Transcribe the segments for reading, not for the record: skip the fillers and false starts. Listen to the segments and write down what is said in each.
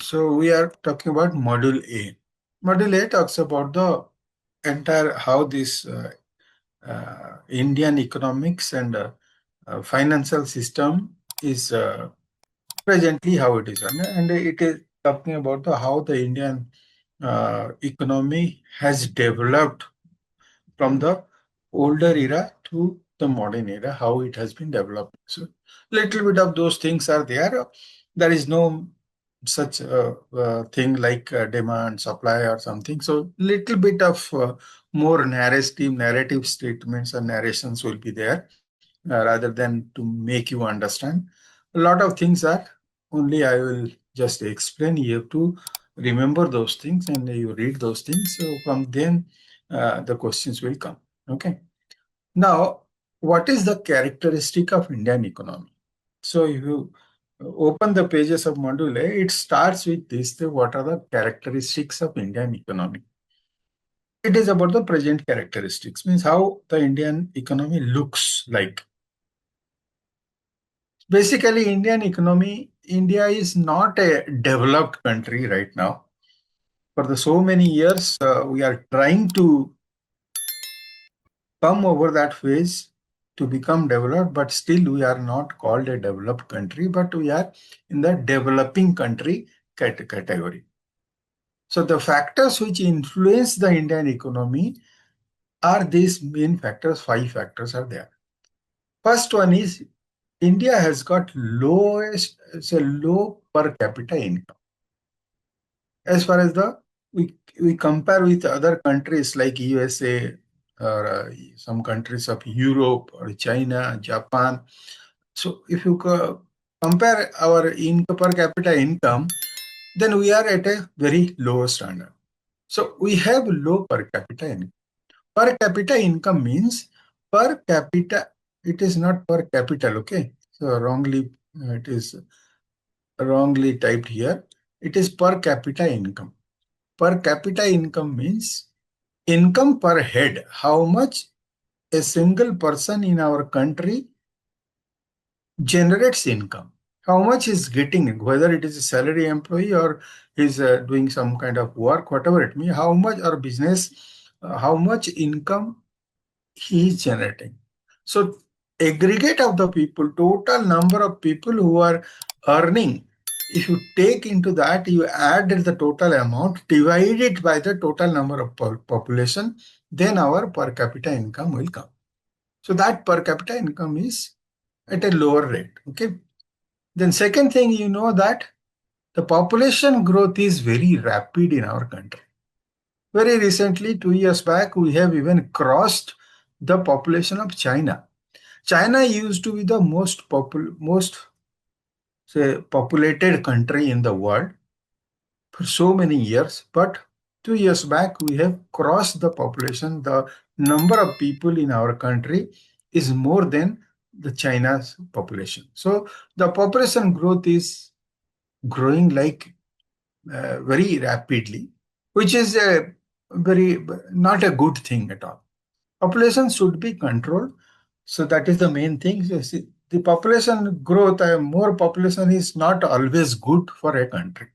So we are talking about Module A. Module A talks about the entire how this Indian economics and financial system is presently how it is run, and it is talking about how the Indian economy has developed from the older era to the modern era, how it has been developed. So, little bit of those things are there. There is no such thing like demand, supply, or something. So, little bit of more narrative statements and narrations will be there rather than to make you understand. A lot of things are only I will just explain. You have to remember those things and you read those things. So, from then the questions will come. Okay. Now, what is the characteristic of Indian economy? So, if you open the pages of Module A, it starts with this: what are the characteristics of Indian economy? It is about the present characteristics, means how the Indian economy looks like. Basically, Indian economy, India is not a developed country right now. For the so many years, we are trying to come over that phase to become developed, but still we are not called a developed country, but we are in the developing country category. So the factors which influence the Indian economy are these main factors. 5 factors are there. First one is India has got low per capita income. As far as we compare with other countries like USA or some countries of Europe or China, Japan. So if you compare our per capita income, then we are at a very low standard. So we have low per capita income. Per capita income means per capita, it is not per capital, okay? So it is wrongly typed here. It is per capita income. Per capita income means income per head, how much a single person in our country generates income. How much is getting, whether it is a salary employee or is doing some kind of work, whatever it means, how much or business, how much income he is generating. So aggregate of the people, total number of people who are earning, if you take into that, you add the total amount, divide it by the total number of population, then our per capita income will come. So that per capita income is at a lower rate. Okay. Then second thing, you know that the population growth is very rapid in our country. Very recently, 2 years back, we have even crossed the population of China. China used to be the most say populated country in the world for so many years, but 2 years back we have crossed the population. The number of people in our country is more than the China's population. So the population growth is growing like very rapidly, which is a very not a good thing at all. Population should be controlled. So that is the main thing. So see, the population growth, more population is not always good for a country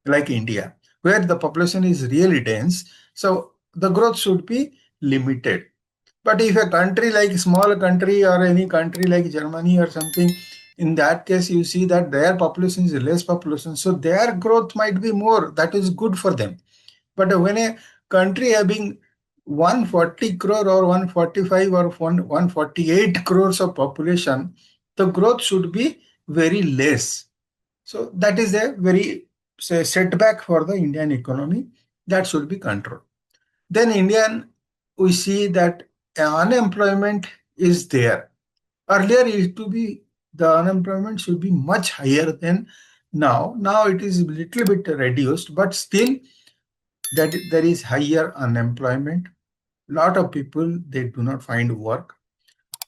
like India, where the population is really dense. So the growth should be limited. But if a country like small country or any country like Germany or something, in that case, you see that their population is less population. So their growth might be more. That is good for them. But when a country having 140 crore or 145 or 148 crores of population, the growth should be very less. So that is a very say, setback for the Indian economy that should be controlled. Then we see that unemployment is there. Earlier it used to be the unemployment should be much higher than now. Now it is a little bit reduced, but still that there is higher unemployment. Lot of people they do not find work,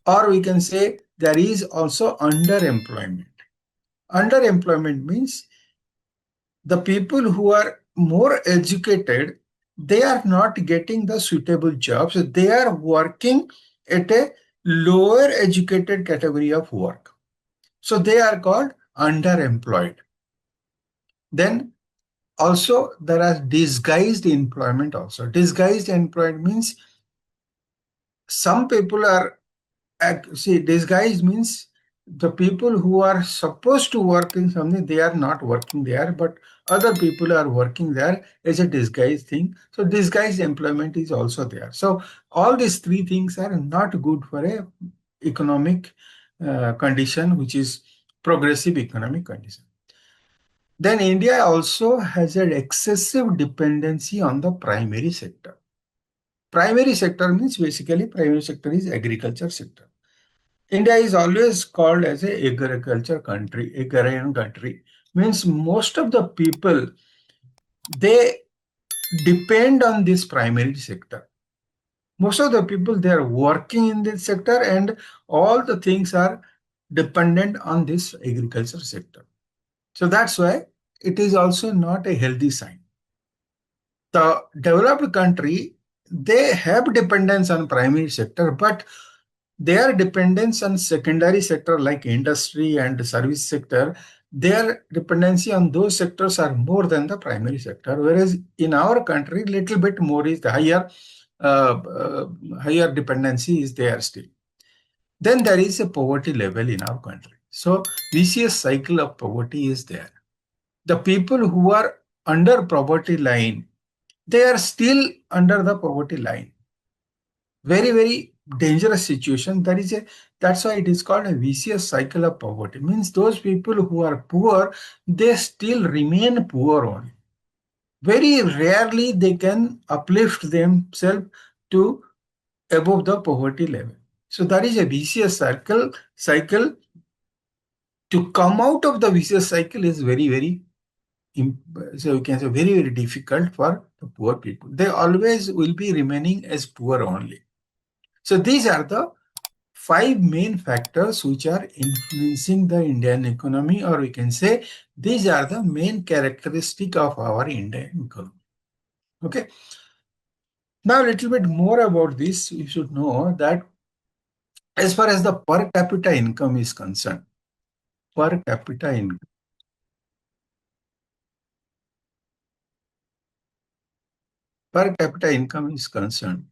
or we can say there is also underemployment. Underemployment means the people who are more educated, they are not getting the suitable jobs. They are working at a lower educated category of work. So they are called underemployed. Then Also, there are disguised employment also. Disguised employment means some people are, see, disguised means the people who are supposed to work in something, they are not working there, but other people are working there as a disguised thing. So disguised employment is also there. So all these three things are not good for a economic condition, which is progressive economic condition. Then India also has an excessive dependency on the primary sector. Primary sector means basically primary sector is agriculture sector. India is always called as a agriculture country, agrarian country. Means most of the people, they depend on this primary sector. Most of the people, they are working in this sector and all the things are dependent on this agriculture sector. So that's why it is also not a healthy sign. The developed country, they have dependence on primary sector, but their dependence on secondary sector like industry and service sector, their dependency on those sectors are more than the primary sector. Whereas in our country, little bit more is the higher dependency is there still. Then there is a poverty level in our country. So vicious cycle of poverty is there. The people who are under poverty line, they are still under the poverty line. Very, very dangerous situation. That's why it is called a vicious cycle of poverty. Means those people who are poor, they still remain poor only. Very rarely they can uplift themselves to above the poverty level. So that is a vicious cycle. To come out of the vicious cycle is very, very, so you can say very, very difficult for the poor people. They always will be remaining as poor only. So these are the five main factors which are influencing the Indian economy, or we can say these are the main characteristic of our Indian economy. Okay. Now a little bit more about this. You should know that as far as the per capita income is concerned, per capita income, per capita income is concerned,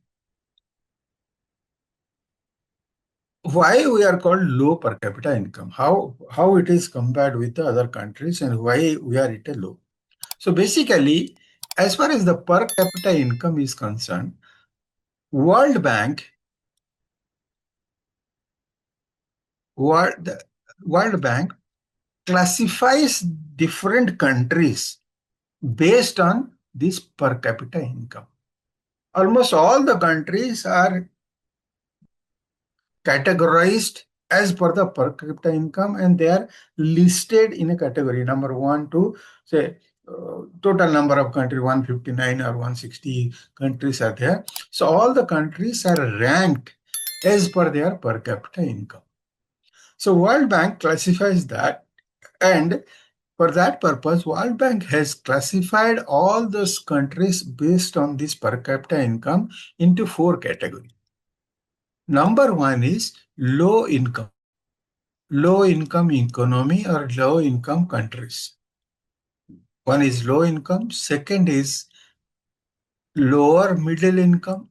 why we are called low per capita income, how it is compared with the other countries and why we are at a low. So basically, as far as the per capita income is concerned, World Bank, the World Bank classifies different countries based on this per capita income. Almost all the countries are categorized as per the per capita income, and they are listed in a category number 1 to say total number of countries 159 or 160 countries are there. So all the countries are ranked as per their per capita income. So World Bank classifies that, and for that purpose, World Bank has classified all those countries based on this per capita income into 4 categories. Number 1 is low income economy or low income countries. One is low income, second is lower middle income,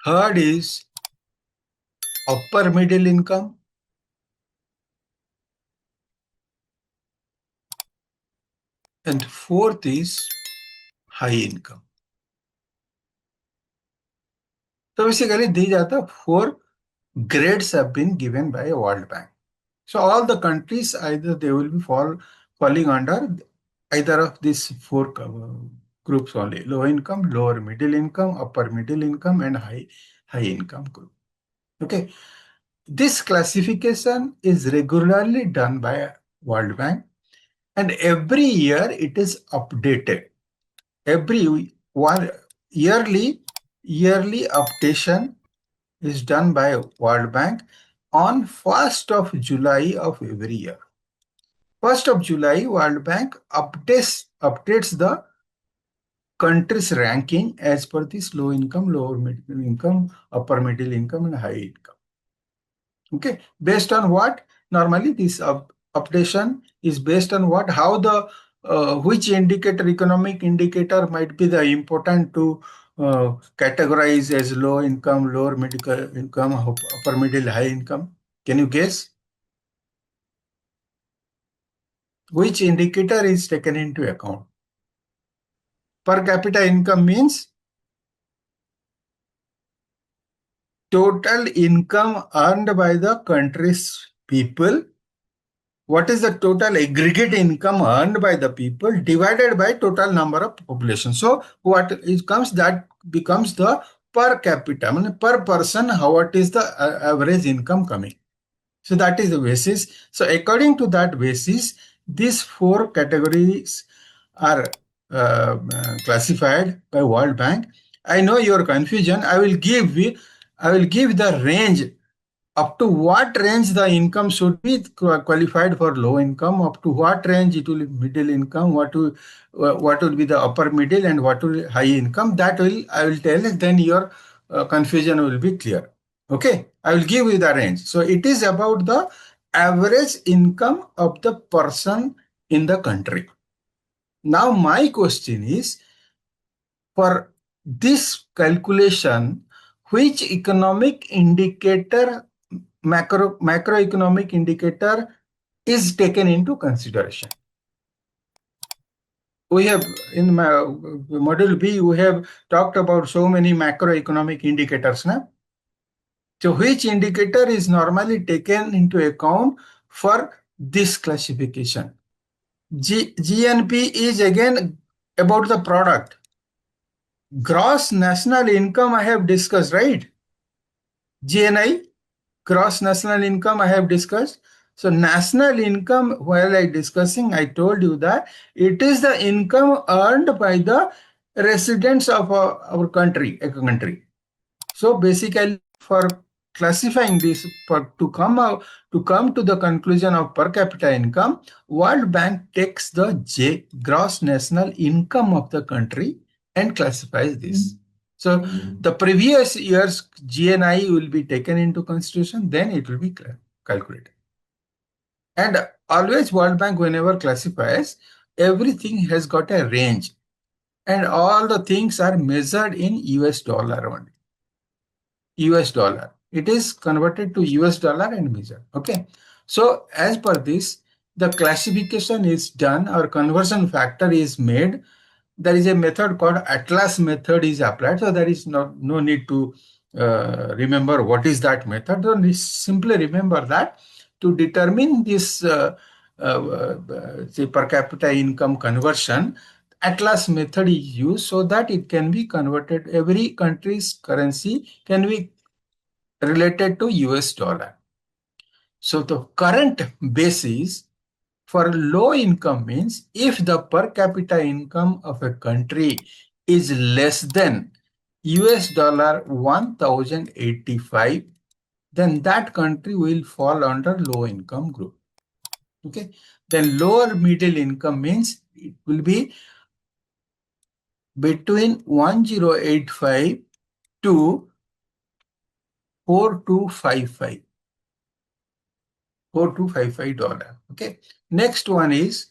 third is upper middle income, and fourth is high income. So basically, these are the 4 grades have been given by a World Bank. So all the countries, either they will be falling under either of these 4 groups only: low income, lower middle income, upper middle income, and high income group. Okay, this classification is regularly done by World Bank, and every year it is updated. Every one yearly updation is done by World Bank on 1st of July of every year. 1st of July, World Bank updates the country's ranking as per this low income, lower middle income, upper middle income, and high income. Okay, based on what? Normally, this updation is based on what? How the which indicator, economic indicator, might be the important to categorize as low income, lower medical income, upper middle, high income. Can you guess? Which indicator is taken into account? Per capita income means total income earned by the country's people. What is the total aggregate income earned by the people divided by total number of population? So what it comes, that becomes the per capita, I mean per person, how what is the average income coming. So that is the basis. So according to that basis, these four categories are classified by World Bank. I know your confusion. I will give the range. Up to what range the income should be qualified for low income, up to what range it will be middle income, what will be the upper middle, and what will be high income. That will I will tell, then your confusion will be clear. Okay, I will give you the range. So it is about the average income of the person in the country. Now my question is, for this calculation, which economic indicator, macroeconomic indicator, is taken into consideration? We have in my module B, we have talked about so many macroeconomic indicators. Na? So which indicator is normally taken into account for this classification? GNP is again about the product. Gross national income I have discussed, right? GNI, gross national income, I have discussed. So national income, while I discussing, I told you that it is the income earned by the residents of our country, a country. So basically, for classifying this, to come to the conclusion of per capita income, World Bank takes the gross national income of the country and classifies this. So the previous year's GNI will be taken into consideration, then it will be calculated. And always World Bank, whenever classifies, everything has got a range, and all the things are measured in US dollar only. US dollar. It is converted to US dollar and measured. Okay. So as per this, the classification is done, or conversion factor is made. There is a method called Atlas method is applied. So there is no need to remember what is that method. So simply remember that to determine this say per capita income conversion, Atlas method is used so that it can be converted. Every country's currency can be related to US dollar. So the current basis for low income means if the per capita income of a country is less than US dollar 1085, then that country will fall under low income group. Okay. Then lower middle income means it will be between 1085 to 4255. $4255. Okay. Next one is,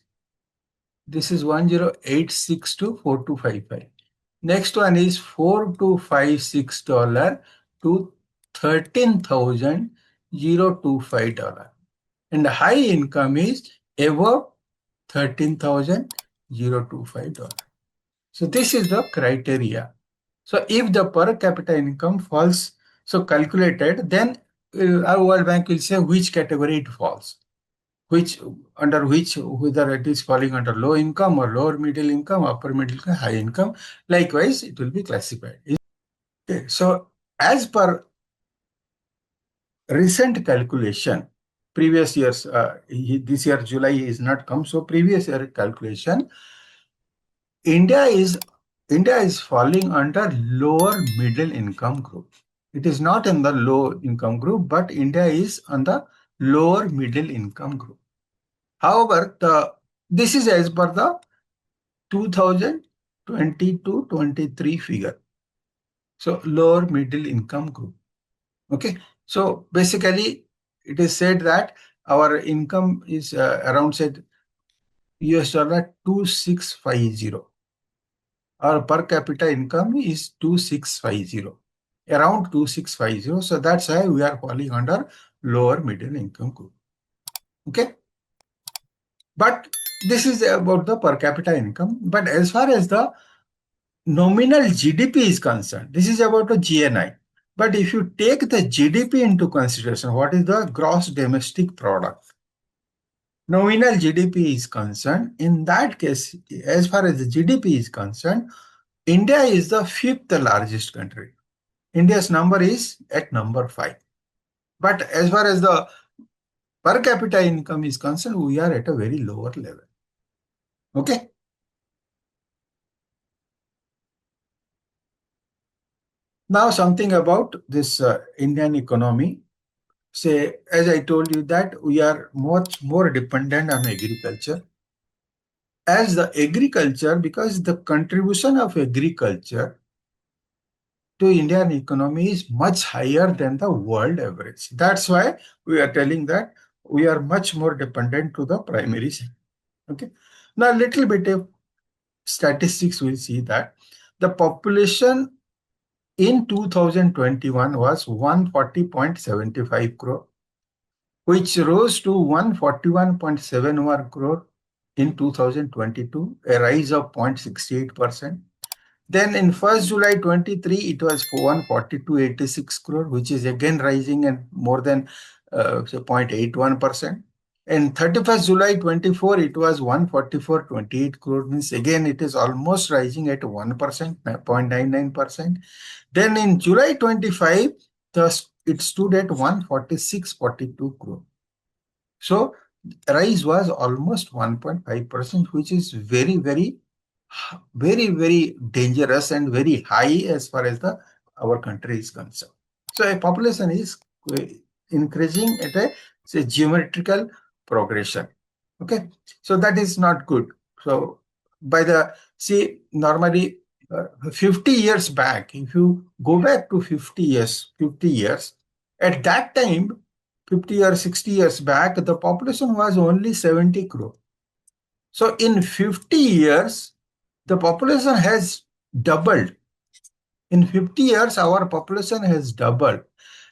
this is 1086 to 4255. Next one is $4256 to $13,025. And the high income is above $13,025. So this is the criteria. So if the per capita income falls, so calculated, then our World Bank will say which category it falls, under which, whether it is falling under low income or lower middle income, upper middle income, high income. Likewise, it will be classified. Okay. So as per recent calculation, previous years, this year July is not come, so previous year calculation, India is falling under lower middle income group. It is not in the low income group, but India is on the lower middle income group. However, this is as per the 2022-23 figure. So lower middle income group. Okay. So basically, it is said that our income is around said US dollar 2650. Our per capita income is 2650, around 2650. So that's why we are falling under lower middle income group. Okay. But this is about the per capita income. But as far as the nominal GDP is concerned, this is about the GNI. But if you take the GDP into consideration, what is the gross domestic product? Nominal GDP is concerned, in that case, as far as the GDP is concerned, India is the fifth largest country. India's number is at number 5. But as far as the per capita income is concerned, we are at a very lower level. Okay. Now something about this Indian economy. Say, as I told you that we are much more dependent on agriculture. As the agriculture, because the contribution of agriculture to Indian economy is much higher than the world average. That's why we are telling that we are much more dependent to the primary sector. Okay. Now, a little bit of statistics will see that the population in 2021 was 140.75 crore, which rose to 141.71 crore in 2022, a rise of 0.68%. Then in 1st July 23, it was 142.86 crore, which is again rising and more than 0.81%. And 31st July 24, it was 144.28 crore, means again it is almost rising at 1%, 0.99%. Then in July 25, it stood at 146.42 crore. So rise was almost 1.5%, which is very, very dangerous and very high as far as our country is concerned. So a population is increasing at a geometrical progression. Okay, so that is not good. So normally 50 years back, if you go back to 50 years, at that time, 50 or 60 years back, the population was only 70 crore. So in 50 years, the population has doubled. In 50 years, our population has doubled.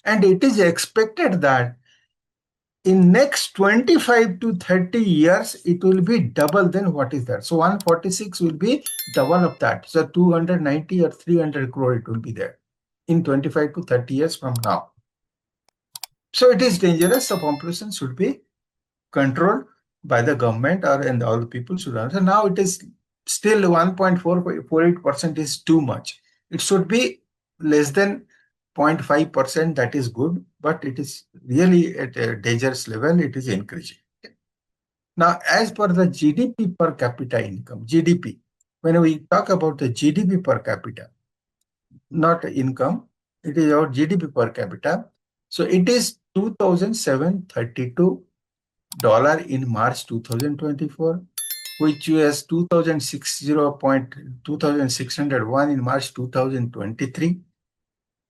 And it is expected that in next 25 to 30 years, it will be double than what is that. So 146 will be double of that. So 290 or 300 crore it will be there in 25 to 30 years from now. So it is dangerous. The population should be controlled by the government and all the people should answer. Now it is still 1.48% is too much. It should be less than 0.5%. That is good, but it is really at a dangerous level. It is increasing. Now, as per the GDP per capita income, GDP, when we talk about the GDP per capita, not income, it is our GDP per capita. So it is 2,732 dollar in March 2024, which was 2,601 in March 2023,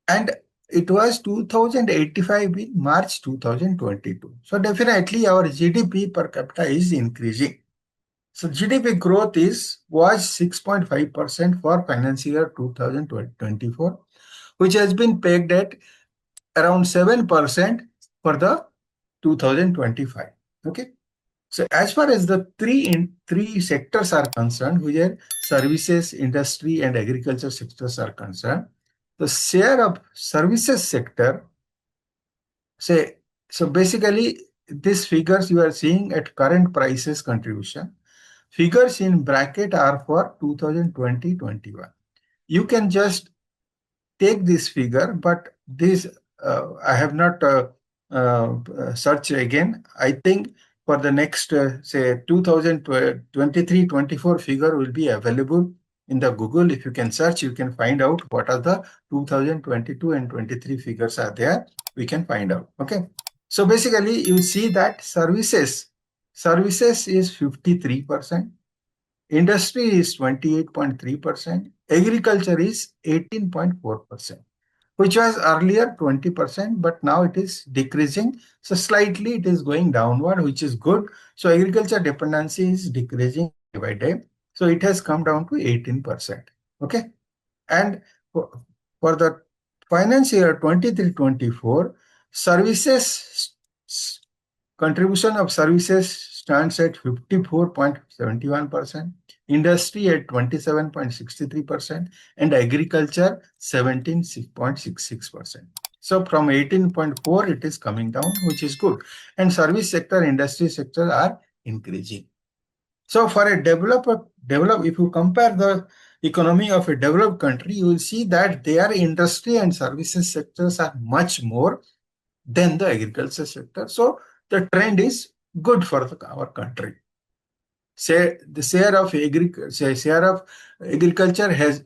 and it was 2,085 in March 2022. So definitely our GDP per capita is increasing. So GDP growth was 6.5% for financial year 2024, which has been pegged at around 7% for the 2025. Okay. So as far as the three sectors are concerned, which are services, industry, and agriculture sectors are concerned, the share of services sector, so basically these figures you are seeing at current prices contribution. Figures in bracket are for 2020-21. You can just take this figure, but this I have not searched again. I think for the next, say, 2023-24 figure will be available in the Google. If you can search, you can find out what are the 2022 and 23 figures are there. We can find out. Okay. So basically, you see that services is 53%. Industry is 28.3%. Agriculture is 18.4%. which was earlier 20%, but now it is decreasing. So slightly it is going downward, which is good. So agriculture dependency is decreasing day by day. So it has come down to 18%. Okay. And for the finance year 23-24, services contribution of services stands at 54.71%, industry at 27.63%, and agriculture 17.66%. So from 18.4, it is coming down, which is good. And service sector, industry sector are increasing. So for a if you compare the economy of a developed country, you will see that their industry and services sectors are much more than the agriculture sector. So the trend is good for our country. Say the share of agriculture has,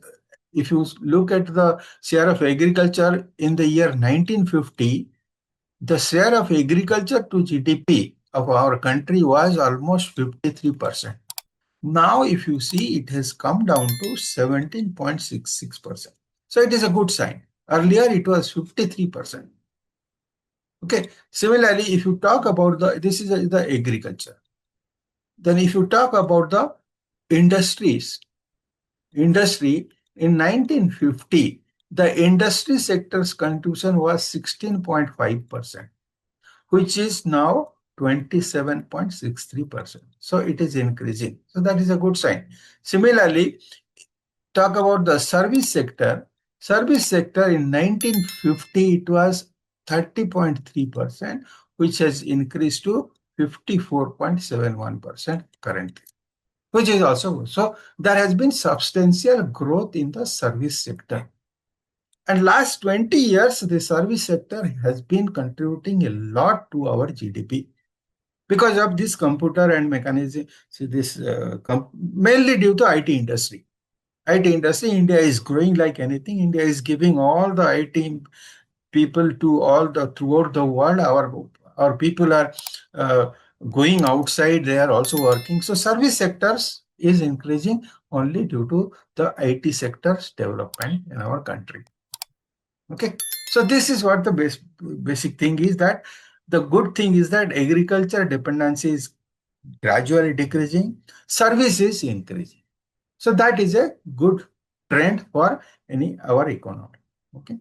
if you look at the share of agriculture in the year 1950, the share of agriculture to GDP of our country was almost 53%. Now, if you see, it has come down to 17.66%. So it is a good sign. Earlier, it was 53%. Okay. Similarly, if you talk about this is the agriculture. Then if you talk about the industry in 1950, the industry sector's contribution was 16.5%, which is now 27.63%. So it is increasing. So that is a good sign. Similarly, talk about the service sector. Service sector in 1950, it was 30.3%, which has increased to 54.71% currently, which is also good. So there has been substantial growth in the service sector. And last 20 years, the service sector has been contributing a lot to our GDP because of this computer and mechanism. So this mainly due to IT industry. IT industry, India is growing like anything. India is giving all the IT people to throughout the world. Our people are going outside. They are also working. So service sectors is increasing only due to the IT sector's development in our country. Okay. So this is what the basic thing is, that the good thing is that agriculture dependency is gradually decreasing, service is increasing. So that is a good trend for our economy. Okay.